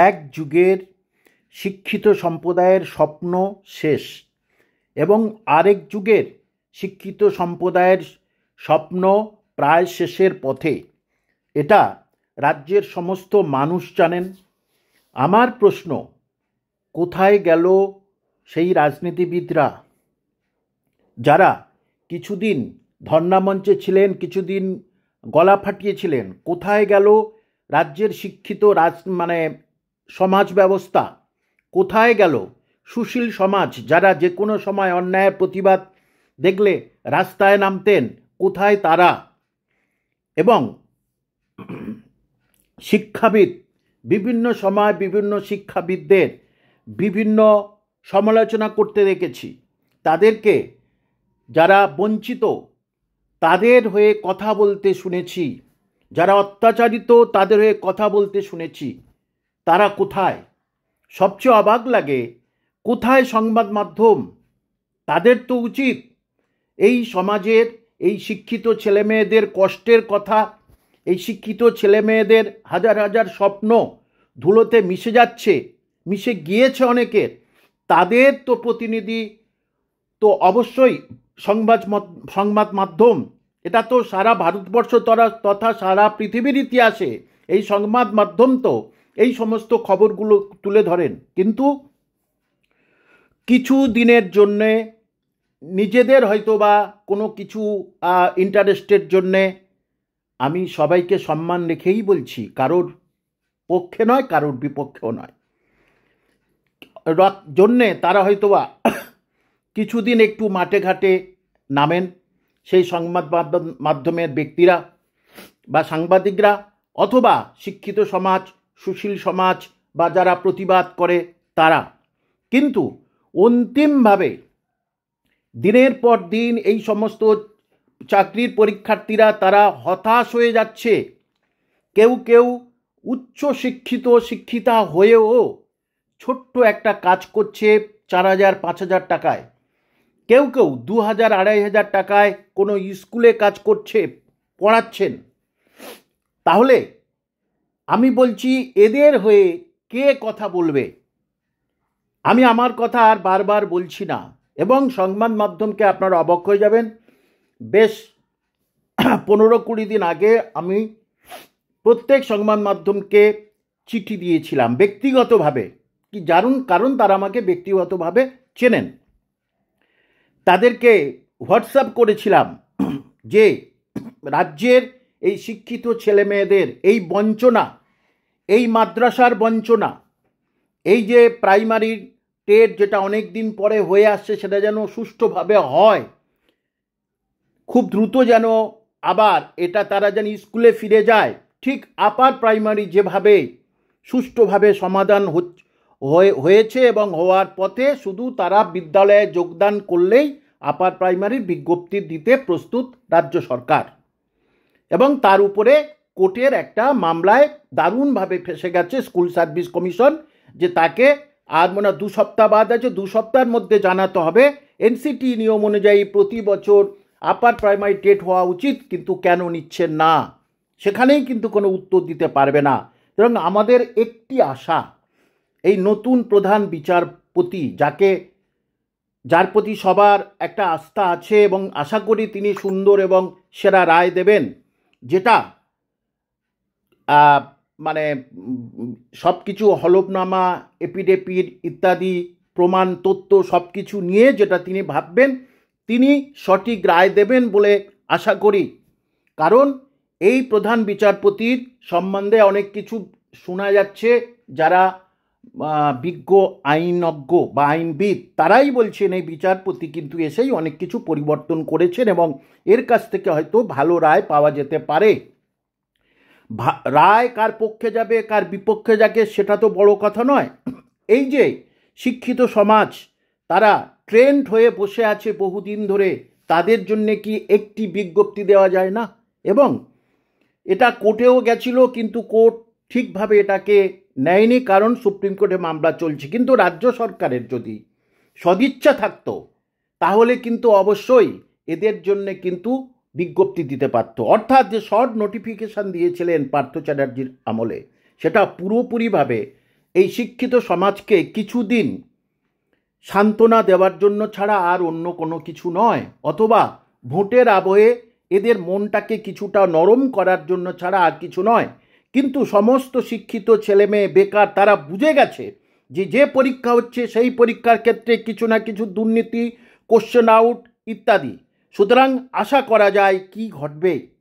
এক যুগের শিক্ষিত সম্প্রদায়ের স্বপ্ন শেষ এবং আরেক যুগের শিক্ষিত সম্প্রদায়ের স্বপ্ন প্রায় শেষের পথে, এটা রাজ্যের সমস্ত মানুষ জানেন। আমার প্রশ্ন, কোথায় গেল সেই রাজনীতিবিদরা যারা কিছুদিন ধর্নামঞ্চে ছিলেন, কিছুদিন গলা ফাটিয়েছিলেন? কোথায় গেল রাজ্যের শিক্ষিত সমাজ ব্যবস্থা? কোথায় গেল সুশীল সমাজ, যারা যে কোনো সময় অন্যায়ের প্রতিবাদ দেখলে রাস্তায় নামতেন? কোথায় তারা? এবং শিক্ষাবিদ, বিভিন্ন সময় বিভিন্ন শিক্ষাবিদদের বিভিন্ন সমালোচনা করতে দেখেছি। তাদেরকে, যারা বঞ্চিত তাদের হয়ে কথা বলতে শুনেছি, যারা অত্যাচারিত তাদের হয়ে কথা বলতে শুনেছি। তারা কোথায়? সবচেয়ে অবাক লাগে, কোথায় সংবাদ মাধ্যম? তাদের তো উচিত এই সমাজের এই শিক্ষিত ছেলেমেয়েদের কষ্টের কথা, এই শিক্ষিত ছেলেমেয়েদের হাজার হাজার স্বপ্ন ধুলোতে মিশে যাচ্ছে, মিশে গিয়েছে অনেকের, তাদের তো প্রতিনিধি তো অবশ্যই সংবাদ মাধ্যম। এটা তো সারা ভারতবর্ষ তথা সারা পৃথিবীর ইতিহাসে এই সংবাদ মাধ্যম তো এই সমস্ত খবরগুলো তুলে ধরেন। কিন্তু কিছু দিনের জন্যে নিজেদের হয়তোবা কোনো কিছু ইন্টারেস্টের জন্যে, আমি সবাইকে সম্মান রেখেই বলছি, কারোর পক্ষে নয়, কারোর বিপক্ষেও নয়, জন্যে তারা হয়তোবা কিছুদিন একটু মাঠে ঘাটে নামেন, সেই সংবাদ মাধ্যমের ব্যক্তিরা বা সাংবাদিকরা, অথবা শিক্ষিত সমাজ, সুশীল সমাজ বা যারা প্রতিবাদ করে তারা। কিন্তু অন্তিমভাবে দিনের পর দিন এই সমস্ত চাকরির পরীক্ষার্থীরা তারা হতাশ হয়ে যাচ্ছে। কেউ কেউ উচ্চ শিক্ষিতা হয়েও ছোট্ট একটা কাজ করছে 4,000-5,000 টাকায়, কেউ কেউ 2,000-2,500 টাকায় কোনো স্কুলে কাজ করছে, পড়াচ্ছেন। তাহলে আমি বলছি, এদের হয়ে কে কথা বলবে? আমি আমার কথা আর বারবার বলছি না। এবং সংবাদ মাধ্যমকে আপনারা অবাক হয়ে যাবেন, বেশ 15-20 দিন আগে আমি প্রত্যেক সংবাদ মাধ্যমকে চিঠি দিয়েছিলাম ব্যক্তিগতভাবে, কি জানুন, কারণ তারা আমাকে ব্যক্তিগতভাবে চেনেন। তাদেরকে হোয়াটসঅ্যাপ করেছিলাম যে রাজ্যের এই শিক্ষিত ছেলেমেয়েদের এই বঞ্চনা, এই মাদ্রাসার বঞ্চনা, এই যে প্রাইমারি টেট যেটা অনেক দিন পরে হয়ে আসছে, সেটা যেন সুষ্ঠুভাবে হয়, খুব দ্রুত যেন আবার এটা তারা যেন স্কুলে ফিরে যায়। ঠিক আপার প্রাইমারি যেভাবে সুষ্ঠুভাবে সমাধান হয়েছে এবং হওয়ার পথে, শুধু তারা বিদ্যালয়ে যোগদান করলেই আপার প্রাইমারির বিজ্ঞপ্তি দিতে প্রস্তুত রাজ্য সরকার। এবং তার উপরে কোর্টের একটা মামলায় দারুণভাবে ফেঁসে গেছে স্কুল সার্ভিস কমিশন, যে তাকে আর 2 সপ্তাহ বাদ আছে, 2 সপ্তাহের মধ্যে জানাতে হবে এনসিটি নিয়ম অনুযায়ী প্রতি বছর আপার প্রাইমারি টেট হওয়া উচিত, কিন্তু কেন নিচ্ছেন না? সেখানেই কিন্তু কোনো উত্তর দিতে পারবে না। এবং আমাদের একটি আশা, এই নতুন প্রধান বিচারপতি, যার প্রতি সবার একটা আস্থা আছে এবং আশা করি তিনি সুন্দর এবং সেরা রায় দেবেন, যেটা সব কিছু হলফনামা, এপিডেপিড ইত্যাদি প্রমাণ তথ্য সব কিছু নিয়ে যেটা তিনি ভাববেন, তিনি সঠিক রায় দেবেন বলে আশা করি। কারণ এই প্রধান বিচারপতির সম্বন্ধে অনেক কিছু শোনা যাচ্ছে, যারা বিজ্ঞ আইনজ্ঞ বা আইনবিদ তারাই বলছেন এই বিচারপতি কিন্তু এসেই অনেক কিছু পরিবর্তন করেছেন এবং এর কাছ থেকে হয়তো ভালো রায় পাওয়া যেতে পারে। রায় কার পক্ষে যাবে কার বিপক্ষে যাবে সেটা তো বড় কথা নয়। এই যে শিক্ষিত সমাজ, তারা ট্রেন্ড হয়ে বসে আছে বহুদিন ধরে, তাদের জন্য কি একটি বিজ্ঞপ্তি দেওয়া যায় না? এবং এটা কোর্টেও গেছিল, কিন্তু কোর্ট ঠিকভাবে এটাকে নেয়নি, কারণ সুপ্রিম কোর্টে মামলা চলছে। কিন্তু রাজ্য সরকারের যদি সদিচ্ছা থাকতো, তাহলে কিন্তু অবশ্যই এদের জন্য কিন্তু বিজ্ঞপ্তি দিতে পারত। অর্থাৎ যে শর্ট নোটিফিকেশান দিয়েছিলেন পার্থ চ্যাটার্জির আমলে, সেটা পুরোপুরিভাবে এই শিক্ষিত সমাজকে কিছুদিন সান্ত্বনা দেওয়ার জন্য ছাড়া আর অন্য কোনো কিছু নয়, অথবা ভোটের আবহে এদের মনটাকে কিছুটা নরম করার জন্য ছাড়া আর কিছু নয়। কিন্তু সমস্ত শিক্ষিত ছেলেমেয়ে বেকার, তারা বুঝে গেছে যে পরীক্ষা হচ্ছে সেই পরীক্ষার ক্ষেত্রে কিছু না কিছু দুর্নীতি, কোশ্চেন আউট ইত্যাদি। সুতরাং আশা করা যায় কি ঘটবে।